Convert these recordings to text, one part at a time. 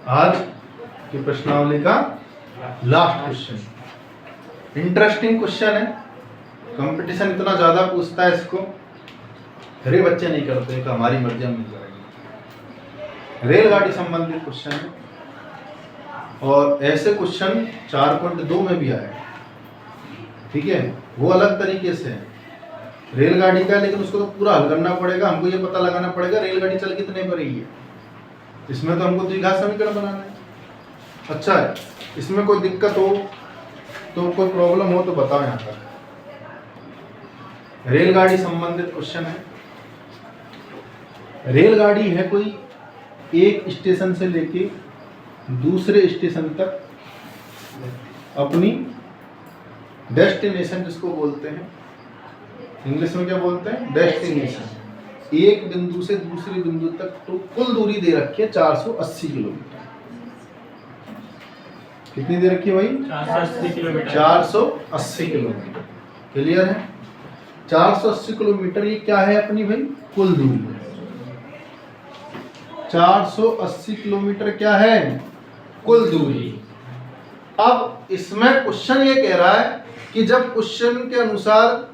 आज की प्रश्नावली का लास्ट क्वेश्चन। इंटरेस्टिंग क्वेश्चन है, कंपटीशन इतना ज्यादा पूछता है इसको, अरे बच्चे नहीं करते कि हमारी मर्जी हम नहीं करेंगे। रेलगाड़ी संबंधित क्वेश्चन है और ऐसे क्वेश्चन 4.2 में भी आए, ठीक है, वो अलग तरीके से है रेलगाड़ी का, लेकिन उसको तो पूरा हल करना पड़ेगा। हमको ये पता लगाना पड़ेगा रेलगाड़ी चल कितने पर रही है। इसमें तो हमको द्विघात समीकरण बनाना है। अच्छा है, इसमें कोई दिक्कत हो तो, कोई प्रॉब्लम हो तो बताओ। यहाँ पर रेलगाड़ी संबंधित क्वेश्चन है। रेलगाड़ी है कोई एक स्टेशन से लेके दूसरे स्टेशन तक अपनी डेस्टिनेशन, जिसको बोलते हैं इंग्लिश में क्या बोलते हैं, डेस्टिनेशन, एक बिंदु से दूसरे बिंदु तक तो कुल दूरी दे रखी है 480 किलोमीटर। कितनी दे रखी है भाई? 480 किलोमीटर। 480 किलोमीटर, क्लियर है? 480 किलोमीटर ये क्या है अपनी भाई? कुल दूरी। 480 किलोमीटर क्या है? कुल दूरी। अब इसमें क्वेश्चन ये कह रहा है कि जब क्वेश्चन के अनुसार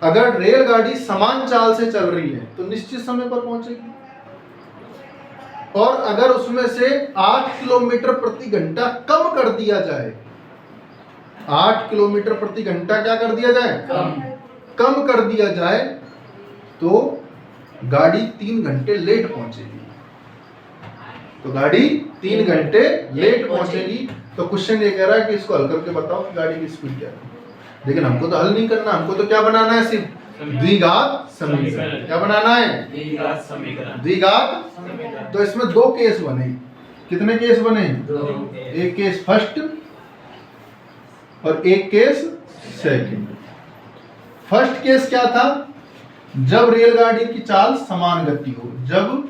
अगर रेलगाड़ी समान चाल से चल रही है तो निश्चित समय पर पहुंचेगी, और अगर उसमें से 8 किलोमीटर प्रति घंटा कम कर दिया जाए, 8 किलोमीटर प्रति घंटा क्या कर दिया जाए? कम कर दिया जाए, तो गाड़ी 3 घंटे लेट पहुंचेगी। तो गाड़ी 3 घंटे लेट पहुंचेगी। तो क्वेश्चन ये कह रहा है कि इसको हल करके बताओ कि गाड़ी की स्पीड क्या है। लेकिन हमको तो हल नहीं करना, हमको तो क्या बनाना है? सिर्फ द्विघात समीकरण। क्या बनाना है? द्विघात समीकरण। द्विघात। तो इसमें 2 केस बने। कितने केस बने? 2। एक केस फर्स्ट और एक केस सेकंड। फर्स्ट केस क्या था? जब रेलगाड़ी की चाल समान गति हो, जब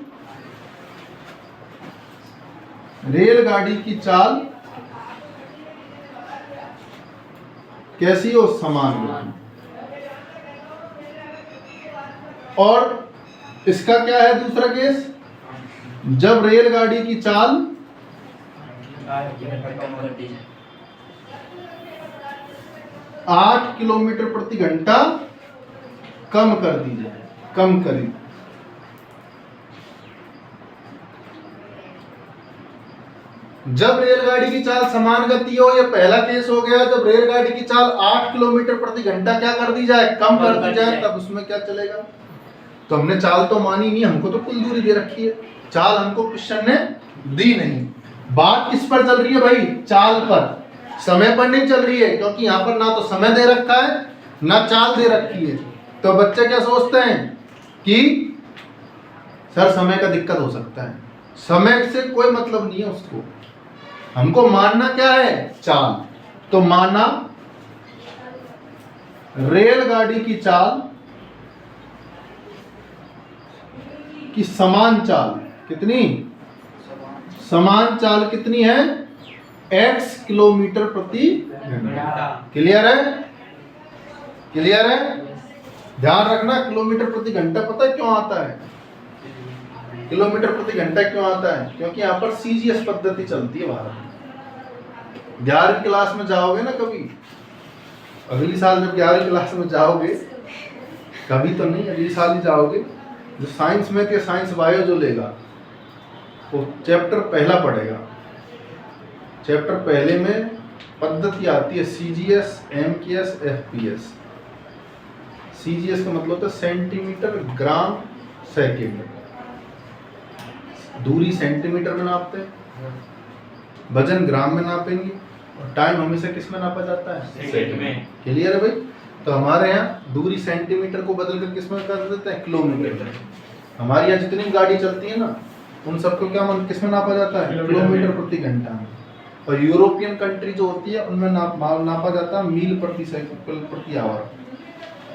रेलगाड़ी की चाल कैसी हो? समान गति। और इसका क्या है दूसरा केस? जब रेलगाड़ी की चाल 8 किलोमीटर प्रति घंटा कम कर दी जाए, कम करी। जब रेलगाड़ी की चाल समान गति हो, ये पहला केस हो गया। जब रेलगाड़ी की चाल 8 किलोमीटर प्रति घंटा क्या कर दी जाए? कम कर दी जाए, तब उसमें क्या चलेगा? तो हमने चाल तो मानी नहीं, हमको तो कुल दूरी दे रखी है, चाल हमको क्वेश्चन ने दी नहीं। बात किस पर चल रही है भाई? चाल पर, समय पर नहीं चल रही है, क्योंकि यहाँ पर ना तो समय दे रखा है ना चाल दे रखी है। तो बच्चे क्या सोचते हैं कि सर समय का दिक्कत हो सकता है। समय से कोई मतलब नहीं है उसको, हमको मानना क्या है? चाल। तो माना रेलगाड़ी की चाल की समान चाल कितनी? समान चाल कितनी है? x किलोमीटर प्रति घंटा। क्लियर है? क्लियर है? ध्यान रखना, किलोमीटर प्रति घंटा पता है क्यों आता है? किलोमीटर प्रति घंटा क्यों आता है? क्योंकि यहाँ पर सीजीएस पद्धति चलती है भारत में। 11वीं क्लास में जाओगे ना कभी, अगली साल जब 11वीं क्लास में जाओगे, कभी तो नहीं, अगली साल ही जाओगे, जो साइंस में के साइंस बायो जो लेगा वो चैप्टर पहला पढ़ेगा। चैप्टर पहले में पद्धति आती है सीजीएस, एमकेएस, एफपीएस। सीजीएस का मतलब होता है सेंटीमीटर ग्राम सेकेंड, दूरी सेंटीमीटर में नापते हैं, वजन ग्राम में नापेंगे, और टाइम हमेशा किस में नापा जाता है? सेकंड में। क्लियर है भाई? तो हमारे यहाँ दूरी सेंटीमीटर को बदल कर किस में कर देते हैं? किलोमीटर। हमारे यहाँ जितनी गाड़ी चलती है ना, उन सबको क्या किस में नापा जाता है? किलोमीटर प्रति घंटा में। और यूरोपियन कंट्री जो होती है उनमें नापा जाता है मील प्रति आवर।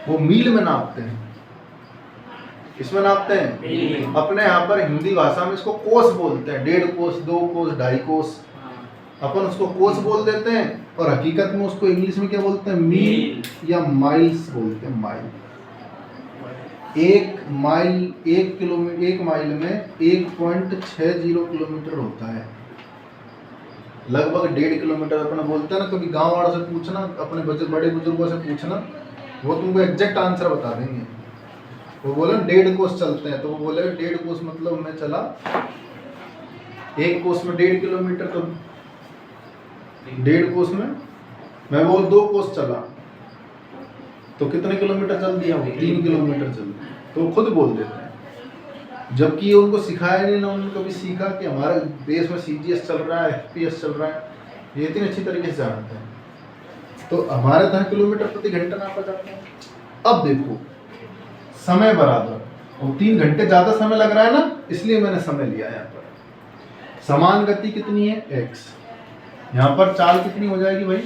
वो मील में नापते हैं। किसमें नापते हैं? अपने यहाँ पर हिंदी भाषा में इसको कोस बोलते हैं, 1.5 कोस, 2 कोस, 2.5 कोस, अपन उसको कोस बोल देते हैं। और हकीकत में उसको इंग्लिश में क्या बोलते हैं? मील या माइल्स बोलते हैं। माइल, 1 माइल, 1 माइल में 1.60 किलोमीटर होता है। लगभग 1.5 किलोमीटर। अपना बोलते हैं ना, कभी गांव वालों से पूछना, अपने बड़े बुजुर्गों से पूछना, वो तुमको एग्जैक्ट आंसर बता देंगे। वो बोले 1.5 कोस चलते हैं, तो वो बोले 1.5 कोस मतलब मैं चला, एक कोस में 1.5 किलोमीटर, तो 1.5 कोस में मैं वो 2 कोस चला तो कितने किलोमीटर चल दिया? वो 3 किलोमीटर चल दिया। तो खुद बोल देते हैं, जबकि ये उनको सिखाया नहीं ना, उन्होंने कभी सीखा कि हमारे देश में CGS चल रहा है, FPS चल रहा है, ये इतनी अच्छी तरीके से जानते हैं। तो हमारे 10 किलोमीटर प्रति घंटा नापा जाता है। अब देखो समय बराबर, और 3 घंटे ज़्यादा समय लग रहा है ना, इसलिए मैंने समय लिया यहाँ पर। समान गति कितनी है? x। यहाँ पर चाल कितनी हो जाएगी भाई?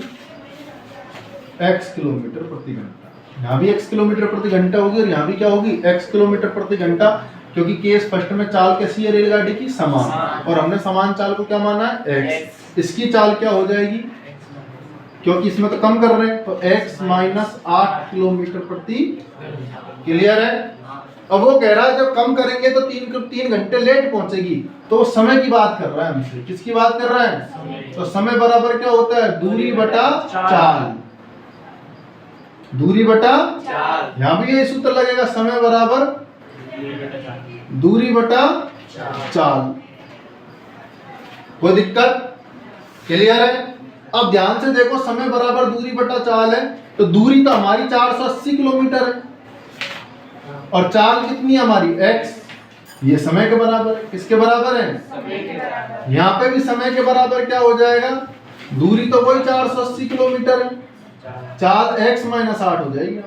x किलोमीटर प्रति घंटा। यहाँ भी x किलोमीटर प्रति घंटा होगी और यहाँ भी क्या होगी? x किलोमीटर प्रति घंटा, क्योंकि केस फर्स्ट में चाल कैसी है रेलगाड़ी की? समान। और हमने समान चाल को क्या माना है? x। इसकी चाल क्या हो जाएगी? क्योंकि इसमें तो कम कर रहे हैं, तो x माइनस 8 किलोमीटर प्रति। क्लियर है? अब वो कह रहा है जब कम करेंगे तो 3 घंटे लेट पहुंचेगी, तो समय की बात कर रहा है हमसे। किसकी बात कर रहा है? तो समय बराबर क्या होता है? दूरी बटा चाल। दूरी बटा चाल। यहाँ भी यही सूत्र लगेगा, समय बराबर दूरी बटा चाल। कोई दिक्कत? क्लियर है? अब ध्यान से देखो, समय बराबर दूरी बटा चाल है, तो दूरी तो हमारी 480 किलोमीटर है और चाल कितनी है हमारी? x। ये समय के बराबर है। किसके बराबर है? यहाँ पे भी समय के बराबर क्या हो जाएगा? दूरी तो वही 480 किलोमीटर है, चाल x माइनस 8 हो जाएगी।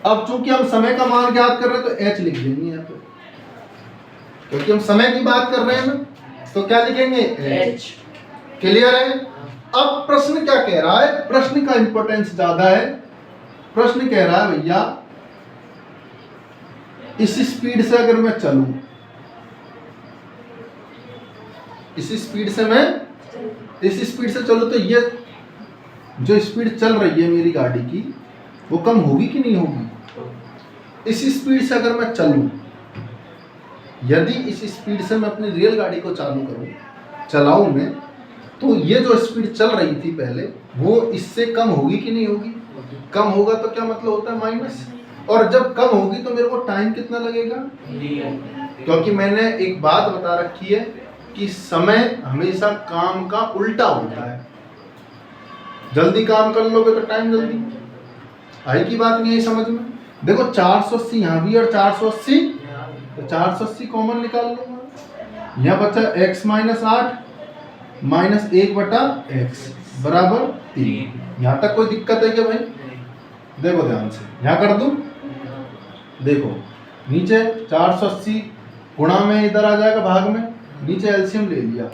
अब चूंकि हम समय का मान ज्ञात कर रहे हैं तो h लिख देंगे यहाँ पे, क्योंकि हम समय की बात कर रहे हैं ना, तो क्या लिखेंगे? h। क्लियर है? अब प्रश्न क्या कह रहा है? प्रश्न का इंपॉर्टेंस ज्यादा है। प्रश्न कह रहा है भैया इस स्पीड से अगर मैं चलूं, इस स्पीड से मैं इस स्पीड से चलूं, तो ये जो स्पीड चल रही है मेरी गाड़ी की, वो कम होगी कि नहीं होगी? इस स्पीड से अगर मैं चलूं, यदि इस स्पीड से मैं अपनी रेलगाड़ी को चालू करूं, चलाऊं मैं, तो ये जो स्पीड चल रही थी पहले, वो इससे कम होगी कि नहीं होगी? कम होगा तो क्या मतलब होता है? माइनस। और जब कम होगी तो मेरे को टाइम कितना लगेगा? क्योंकि मैंने एक बात बता रखी है कि समय हमेशा काम का उल्टा होता है। जल्दी काम कर लोगे तो टाइम जल्दी आई की बात नहीं आई समझ में? देखो 480 यहाँ भी और 480, तो 480 कॉमन निकाल लूंगा। यहाँ बचा x माइनस 8 माइनस 1 बटा x बराबर 3। यहाँ तक कोई दिक्कत है क्या भाई? देखो ध्यान से, यहाँ कर दूं, देखो नीचे 480 गुणा में इधर आ जाएगा भाग में, नीचे एलसीएम ले लिया,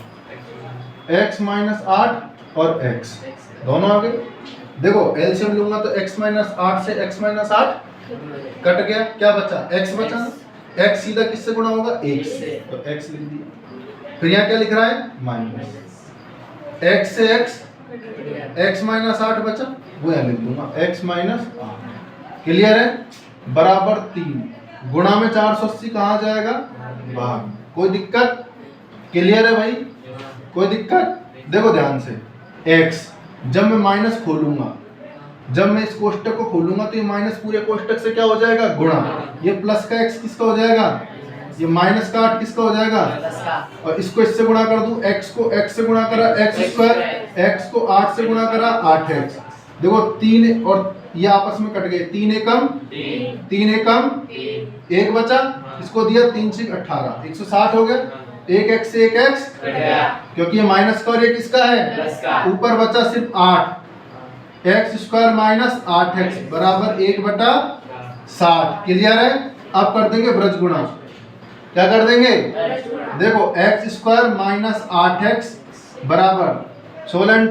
x माइनस 8 और x दोनों आ गए। देखो एलसीएम लूंगा तो x माइनस 8 से x माइनस 8 कट गया, क्या बचा? x बचा। x सीधा किससे गुणा होगा? 1 से, तो x लिख दिया। फिर यहाँ क्या लिख रहा है? माइनस x से x माइनस 8 बचा, वो यहाँ लिख दूंगा x माइनस 8। क्लियर है? बराबर 3 गुणा में 480 कहाँ जाएगा? भाग। कोई दिक्कत? क्लियर है भाई? कोई दिक्कत? देखो ध्यान से, x जब मैं माइनस खोलूंगा, जब मैं इस कोष्टक को खोलूंगा तो ये माइनस पूरे कोष्टक से क्या हो जाएगा? गुणा। ये प्लस का x किसका हो जाएगा? ये माइनस का 8 किसका हो जाएगा? और इसको इससे गुणा कर दूं, x को x से गुणा करा x स्क्वायर, x को 8 से गुणा करा 8x। देखो 3 और ये आपस में कट गए, 3 एकम 3 एकम 1 बचा, इसको दिया 3 से 18, 160 हो गया। 1x से 1x, क्योंकि ये माइनस का और ये किसका है? ऊपर बचा सिर्फ 8, x स्क्वायर माइनस 8x बराबर 1 बटा 60। क्लियर है? अब कर देंगे ब्रज गुणा। क्या कर देंगे? देखो x स्क्वायर माइनस 8x बराबर 16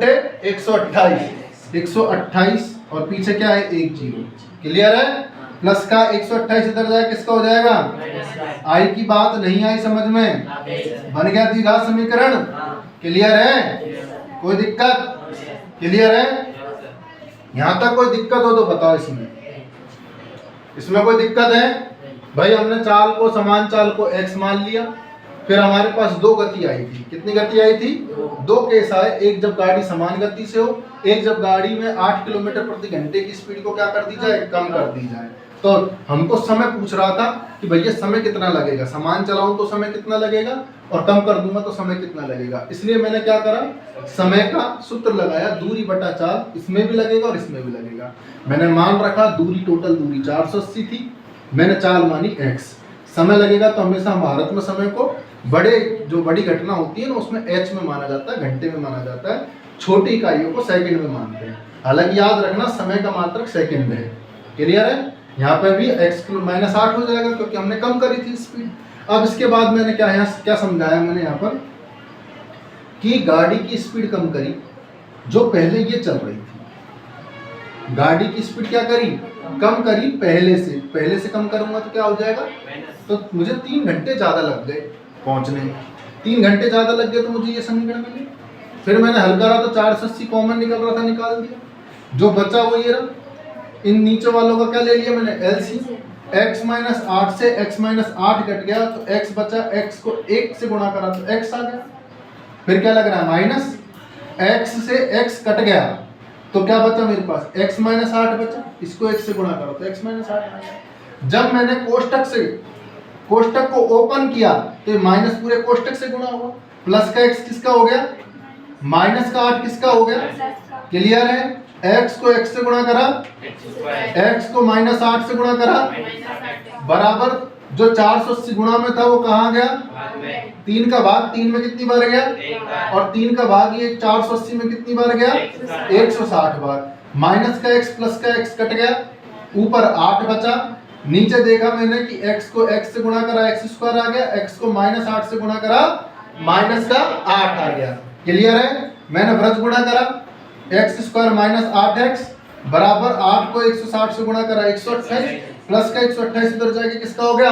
128, 128 और पीछे क्या है? 1 0। क्लियर है? प्लस का 128 इधर जाए किसका हो जाएगा? आई की बात नहीं आई समझ में? बन गया द्विघात समीकरण। क्लियर है? कोई दिक्कत? क्लियर है? यहाँ तक कोई दिक्कत हो तो बताओ। इसमें कोई दिक्कत है? भाई हमने चाल को, समान चाल को x मान लिया, फिर हमारे पास 2 गति आई थी। कितनी गति आई थी? 2 केस आए, एक जब गाड़ी समान गति से हो, एक जब गाड़ी में 8 किलोमीटर प्रति घंटे की स्पीड को क्या कर दी जाए, कम कर दी जाए। तो हमको समय पूछ रहा था कि भैया समय कितना लगेगा, समान चलाऊं तो समय कितना लगेगा और कम कर दूंगा तो समय कितना लगेगा। इसलिए मैंने क्या करा, समय का सूत्र लगाया, दूरी बटा चाल, इसमें भी लगेगा और इसमें भी लगेगा। मैंने मान रखा दूरी, टोटल दूरी 480 थी, मैंने चाल मानी x। समय लगेगा तो हमेशा भारत में समय को बड़ी घटना होती है ना उसमें h में माना जाता है, घंटे में माना जाता है, छोटी इकाइयों को सेकंड में मानते हैं। हालांकि याद रखना समय का मात्रक सेकंड है। क्लियर है? यहाँ पे भी x माइनस 8 हो जाएगा क्योंकि हमने कम करी थी स्पीड। अब इसके बाद मैंने क्या समझाया मैंने यहाँ पर कि गाड़ी की स्पीड कम करी जो पहले ये चल रही थी। गाड़ी की स्पीड क्या करी, कम करी पहले से कम करूंगा तो क्या हो जाएगा, तो मुझे 3 घंटे ज्यादा लग गए पहुंचने में। 3 घंटे ज्यादा लग गए तो मुझे ये समीकरण मिले। फिर मैंने हल करा तो 480 कॉमन निकल रहा था, निकाल दिया। जो बचा वो ये रहा। इन नीचे वालों का क्या ले लिया मैंने, एलसीएम। x माइनस 8 से x माइनस 8 कट गया तो x बचा, x को 1 से गुणा करा तो x आ गया। फिर क्या लग रहा है, माइनस x से x कट गया तो क्या बचा मेरे पास, x माइनस 8 बचा, इसको 1 से गुणा करो तो x माइनस 8 आ गया। जब मैंने कोष्टक को ओपन किया तो माइनस पूरे कोष्टक से गुणा हुआ, प्लस का x किसका हो गया, माइनस का 8 किसका हो गया। क्लियर है? x को x से गुणा करा, x को माइनस 8 से गुणा करा, बराबर जो 480 गुणा में था वो कहाँ गया, 3 का भाग 3 में कितनी बार गया, और 3 का भाग ये 480 में कितनी बार गया, 160 बार। माइनस का x प्लस का x कट गया, ऊपर 8 बचा। नीचे देखा मैंने कि x को x से गुणा करा, x स्क्वायर आ गया, x को माइनस 8 से गुणा करा, माइनस का 8 आ गया। क्लियर है? मैंने वृत्त गुणा करा, x स्क्वायर माइनस 8x बराबर 8 को 160 से गुणा करा 128, प्लस का 128 इधर जाके किसका हो गया,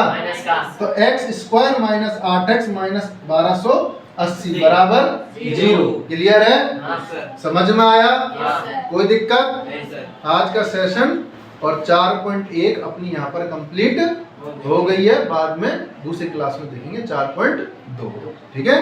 तो x square minus 8x minus 1280 बराबर 0। क्लियर है? समझ में आया? कोई दिक्कत? आज का सेशन और 4.1 अपनी यहाँ पर कंप्लीट हो गई है। बाद में दूसरी क्लास में देखेंगे 4.2। ठीक है?